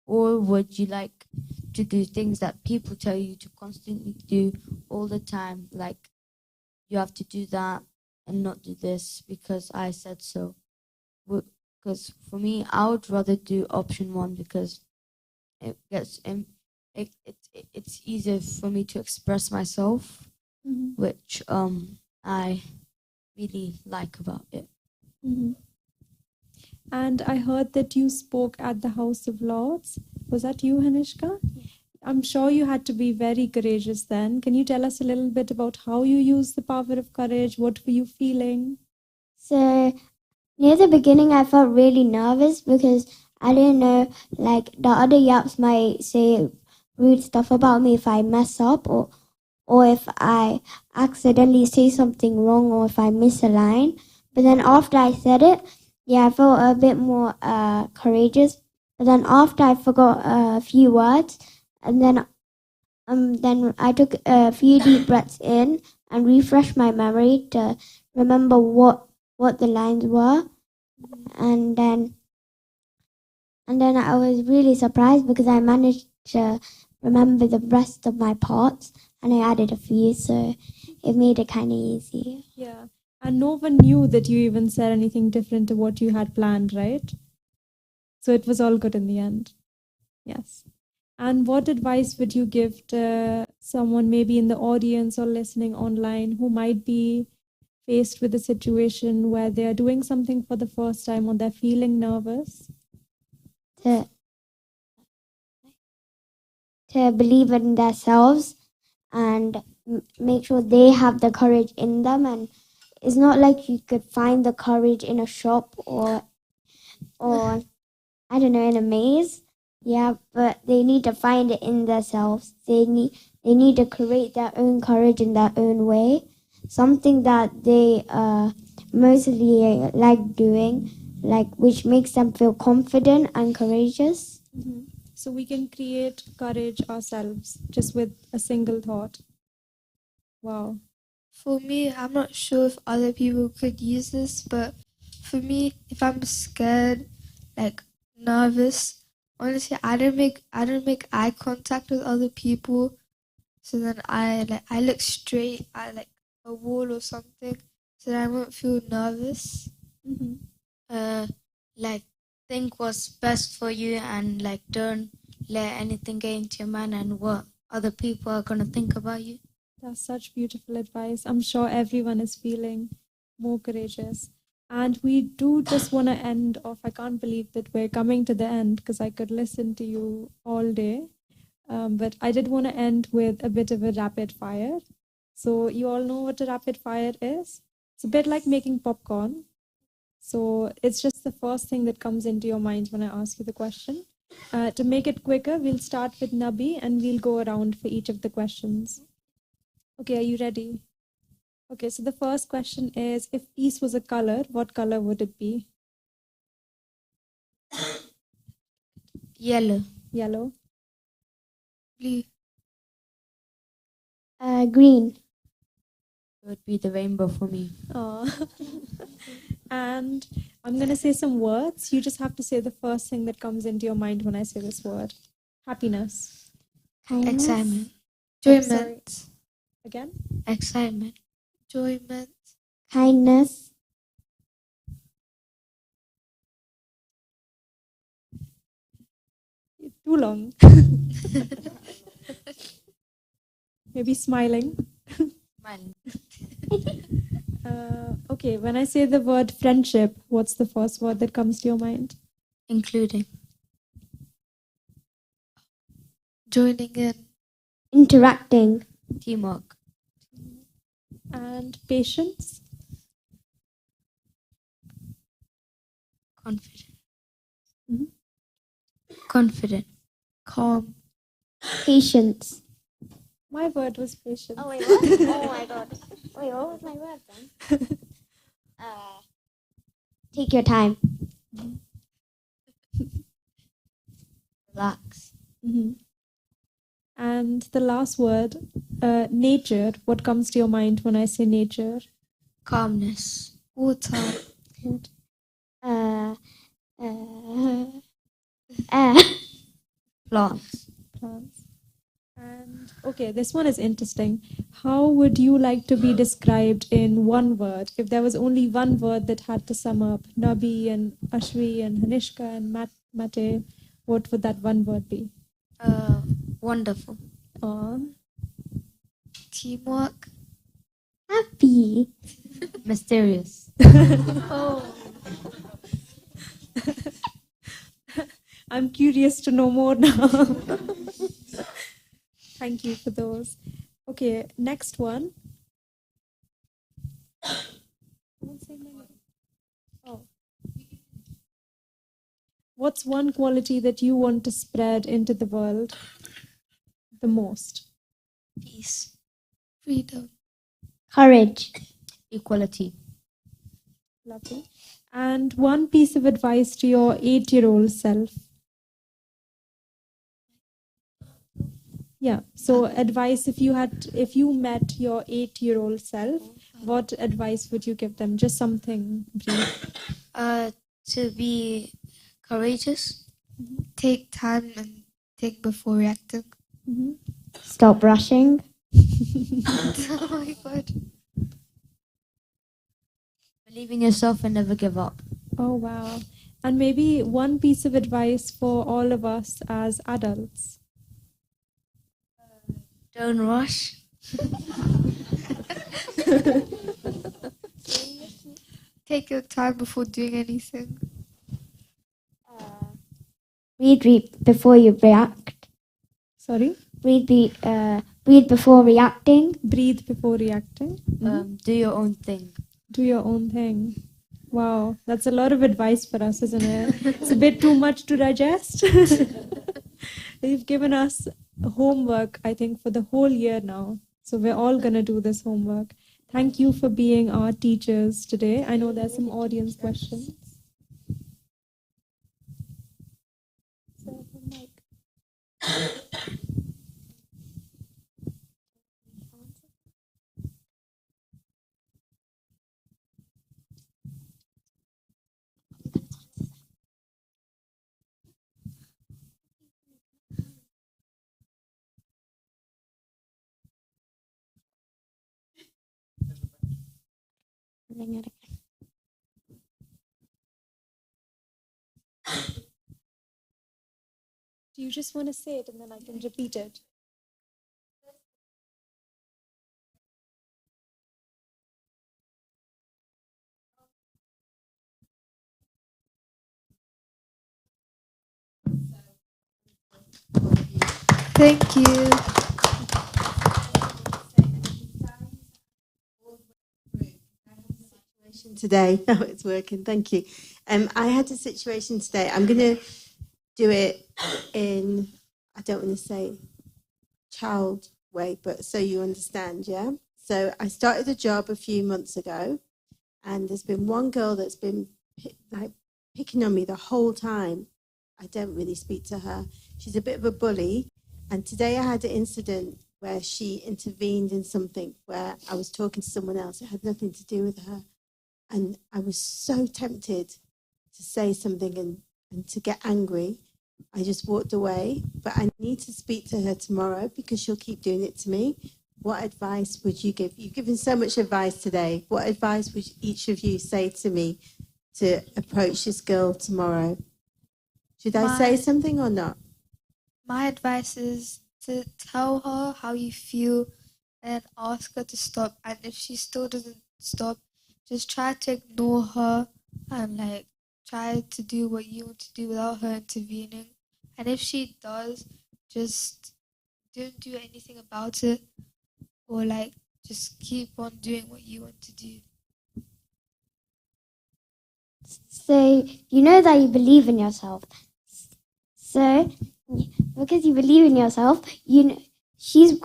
or would you like to do things that people tell you to constantly do all the time, like you have to do that and not do this because I said so? Because for me, I would rather do option one, because it gets it's easier for me to express myself, Mm-hmm. which I really like about it. Mm-hmm. And I heard that you spoke at the House of Lords. Was that you, Hanishka? I'm sure you had to be very courageous then. Can you tell us a little bit about how you used the power of courage? What were you feeling? So near the beginning, I felt really nervous because I didn't know, like, the other yaps might say rude stuff about me if I mess up, or if I accidentally say something wrong, or if I miss a line. But then after I said it, yeah, I felt a bit more courageous. But then after I forgot a few words, and then I took a few deep breaths in and refreshed my memory to remember what the lines were, and then I was really surprised because I managed to remember the rest of my parts, and I added a few, so it made it kind of easy. Yeah. And no one knew that you even said anything different to what you had planned, right? So it was all good in the end. Yes. And what advice would you give to someone maybe in the audience or listening online who might be faced with a situation where they are doing something for the first time or they're feeling nervous? To believe in themselves and make sure they have the courage in them, and it's not like you could find the courage in a shop or I don't know, in a maze. Yeah, but they need to find it in themselves. They need to create their own courage in their own way, something that they mostly like doing, like which makes them feel confident and courageous. Mm-hmm. So we can create courage ourselves just with a single thought. Wow. For me, I'm not sure if other people could use this, but for me, if I'm scared, like nervous, honestly, I don't make eye contact with other people. So then I look straight at like a wall or something, so that I won't feel nervous. Mm-hmm. Like think what's best for you, and like don't let anything get into your mind and what other people are gonna think about you. That's such beautiful advice. I'm sure everyone is feeling more courageous. And we do just want to end off. I can't believe that we're coming to the end because I could listen to you all day. But I did want to end with a bit of a rapid fire. So, you all know what a rapid fire is? It's a bit like making popcorn. So, it's just the first thing that comes into your mind when I ask you the question. To make it quicker, we'll start with Nabi and we'll go around for each of the questions. Okay, are you ready? Okay, so the first question is, if peace was a color, what color would it be? Yellow. Yellow. Blue. Green. It would be the rainbow for me. Oh. And I'm going to say some words. You just have to say the first thing that comes into your mind when I say this word. Happiness. Kindness. Excitement. Enjoyment. Again? Excitement. Enjoyment. Kindness. Too long. Maybe smiling. Smiling. Okay, when I say the word friendship, what's the first word that comes to your mind? Including. Joining in. Interacting. Teamwork. And patience. Confident. Mhm. Confident. Calm. Patience. My word was patience. Oh, wait, what? Oh, my God. Wait, what was my word then? Take your time. Relax. Mm-hmm. And the last word, nature. What comes to your mind when I say nature? Calmness. Water. Air. Plants. Plants. And okay, this one is interesting. How would you like to be described in one word? If there was only one word that had to sum up Nabi and Ashwi and Hanishka and Mate, what would that one word be? Wonderful. Aw. Teamwork. Happy. Mysterious. Oh. I'm curious to know more now. Thank you for those. Okay, next one. Oh. What's one quality that you want to spread into the world the most? Peace. Freedom. Courage. Equality. Lovely. And one piece of advice to your 8-year-old self. Yeah. So advice, if you met your 8-year-old self, what advice would you give them? Just something brief. To be courageous. Take time and think before reacting. Mm-hmm. Stop rushing. Oh my God. Believe in yourself and never give up. Oh, wow. And maybe one piece of advice for all of us as adults. Don't rush. Take your time before doing anything. Breathe before you react. Sorry? Breathe before reacting. Breathe before reacting. Do your own thing. Do your own thing. Wow, that's a lot of advice for us, isn't it? It's a bit too much to digest. You've given us homework, I think, for the whole year now. So we're all going to do this homework. Thank you for being our teachers today. I know there's some audience questions. Do you just want to say it and then I can repeat it? Thank you. Today. Oh, it's working. Thank you. I had a situation today. I'm going to do it in, I don't want to say child way, but so you understand, yeah? So I started a job a few months ago, and there's been one girl that's been picking on me the whole time. I don't really speak to her. She's a bit of a bully. And today I had an incident where she intervened in something where I was talking to someone else. It had nothing to do with her. And I was so tempted to say something and to get angry. I just walked away, but I need to speak to her tomorrow because she'll keep doing it to me. What advice would you give? You've given so much advice today. What advice would each of you say to me to approach this girl tomorrow? Should I say something or not? My advice is to tell her how you feel and ask her to stop. And if she still doesn't stop, just try to ignore her and like try to do what you want to do without her intervening. And if she does, just don't do anything about it, or like just keep on doing what you want to do. So you know that you believe in yourself. So because you believe in yourself, you know, she's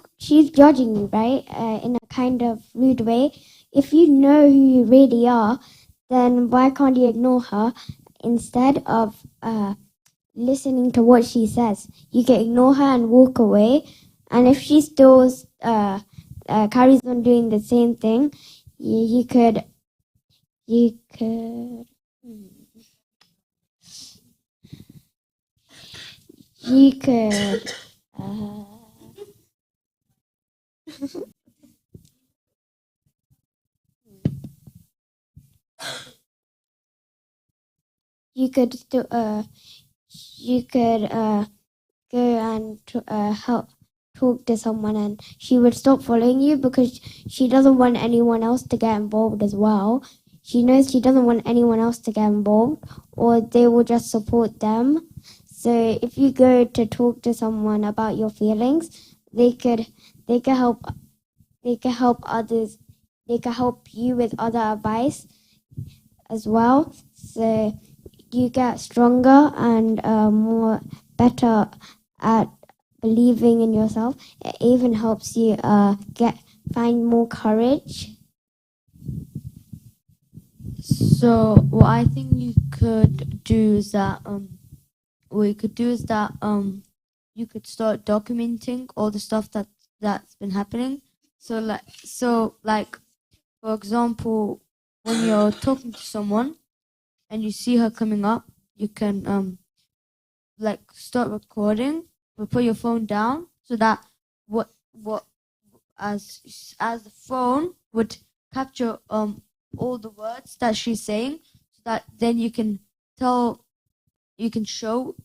judging you, right? In a kind of rude way. If you know who you really are, then why can't you ignore her instead of listening to what she says? You can ignore her and walk away. And if she still carries on doing the same thing, you could. You could you could go and help talk to someone, and she would stop following you because she doesn't want anyone else to get involved as well. She knows she doesn't want anyone else to get involved, or they will just support them. So if you go to talk to someone about your feelings, they could help others. They could help you with other advice as well. So you get stronger and more better at believing in yourself. It even helps you find more courage. So what I think you could do is that you could start documenting all the stuff that's been happening. So like for example, when you're talking to someone and you see her coming up, you can like start recording, but put your phone down so that what as the phone would capture all the words that she's saying, so that then you can show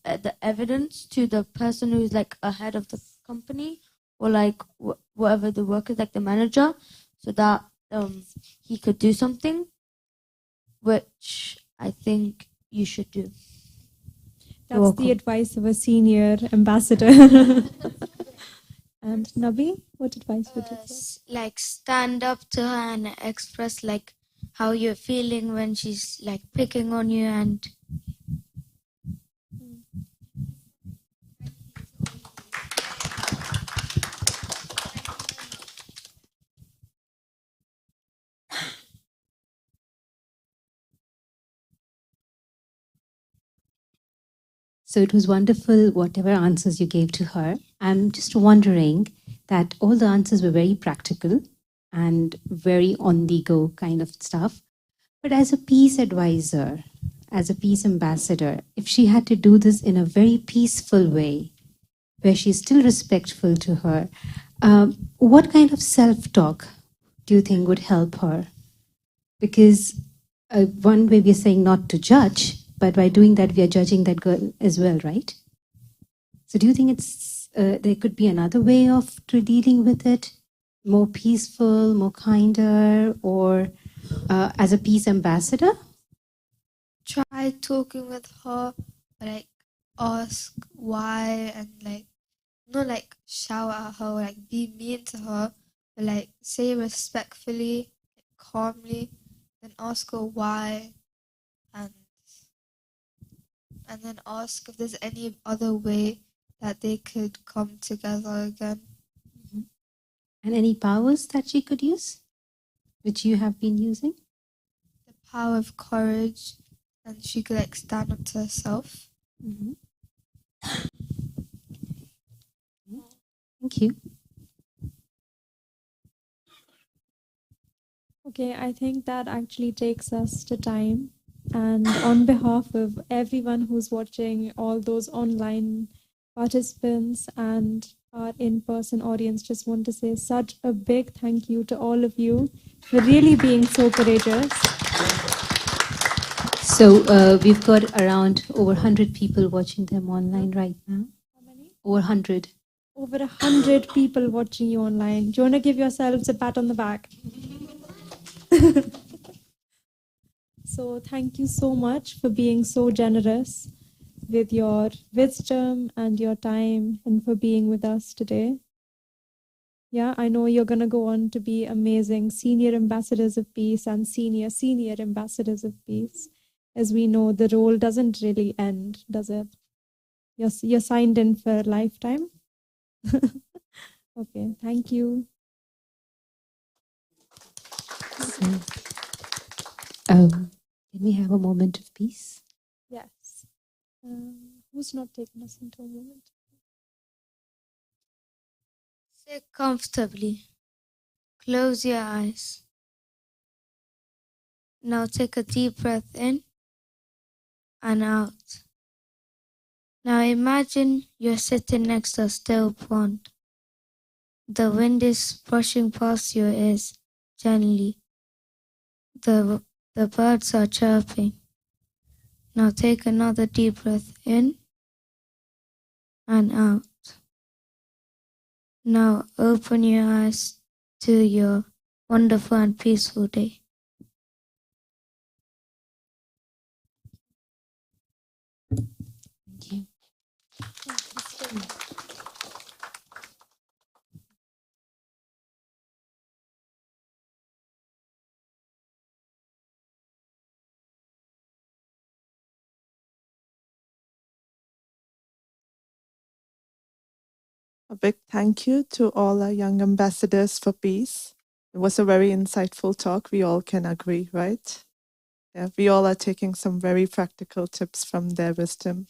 the evidence to the person who's like ahead of the company, or like whatever the worker, like the manager, so that he could do something, which I think you should do. That's the advice of a senior ambassador. And Nabi, what advice would you say? Like stand up to her and express like how you're feeling when she's like picking on you, and So it was wonderful, whatever answers you gave to her. I'm just wondering that all the answers were very practical and very on the go kind of stuff. But as a peace advisor, as a peace ambassador, if she had to do this in a very peaceful way, where she's still respectful to her, what kind of self-talk do you think would help her? Because one way we're saying not to judge, but by doing that, we are judging that girl as well, right? So do you think there could be another way of dealing with it? More peaceful, more kinder, or as a peace ambassador? Try talking with her, like ask why, and like not like shout at her, like be mean to her, but like say respectfully, like, calmly, then ask her why, and then ask if there's any other way that they could come together again. Mm-hmm. And any powers that she could use, which you have been using? The power of courage, and she could like stand up to herself. Mm-hmm. Thank you. Okay, I think that actually takes us to time. And on behalf of everyone who's watching, all those online participants and our in-person audience, just want to say such a big thank you to all of you for really being so courageous. So we've got around over 100 people watching them online right now. How many? Over 100. Over 100 people watching you online. Do you want to give yourselves a pat on the back? So thank you so much for being so generous with your wisdom and your time and for being with us today. Yeah, I know you're going to go on to be amazing senior ambassadors of peace and senior ambassadors of peace. As we know, the role doesn't really end, does it? You're signed in for a lifetime. Okay, thank you. Can we have a moment of peace? Yes. Who's not taking us into a moment? Sit comfortably. Close your eyes. Now take a deep breath in and out. Now imagine you're sitting next to a still pond. The wind is brushing past your ears gently. The birds are chirping. Now take another deep breath in and out. Now open your eyes to your wonderful and peaceful day. Thank you. A big thank you to all our young ambassadors for peace. It was a very insightful talk. We all can agree, right? Yeah, we all are taking some very practical tips from their wisdom.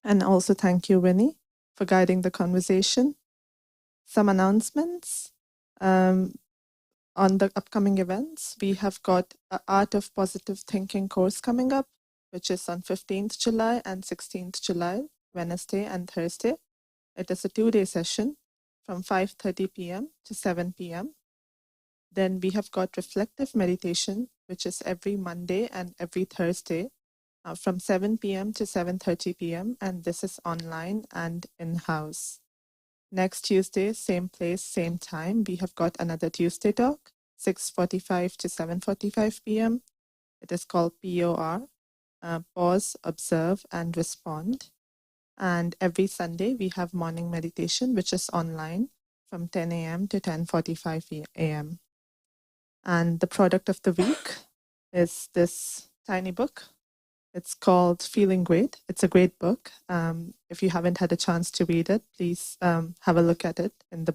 And also thank you, Winnie, for guiding the conversation. Some announcements. On the upcoming events, we have got an Art of Positive Thinking course coming up, which is on 15th July and 16th July, Wednesday and Thursday. It is a 2-day session from 5:30 p.m. to 7 p.m. Then we have got reflective meditation, which is every Monday and every Thursday from 7 p.m. to 7:30 p.m. And this is online and in-house. Next Tuesday, same place, same time, we have got another Tuesday talk, 6:45 to 7:45 p.m. It is called POR, Pause, Observe, and Respond. And every Sunday, we have morning meditation, which is online from 10 a.m. to 10:45 a.m. And the product of the week is this tiny book. It's called Feeling Great. It's a great book. If you haven't had a chance to read it, please have a look at it in the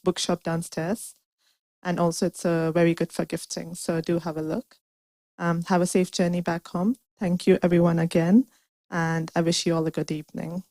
bookshop downstairs. And also, it's very good for gifting. So do have a look. Have a safe journey back home. Thank you, everyone, again. And I wish you all a good evening.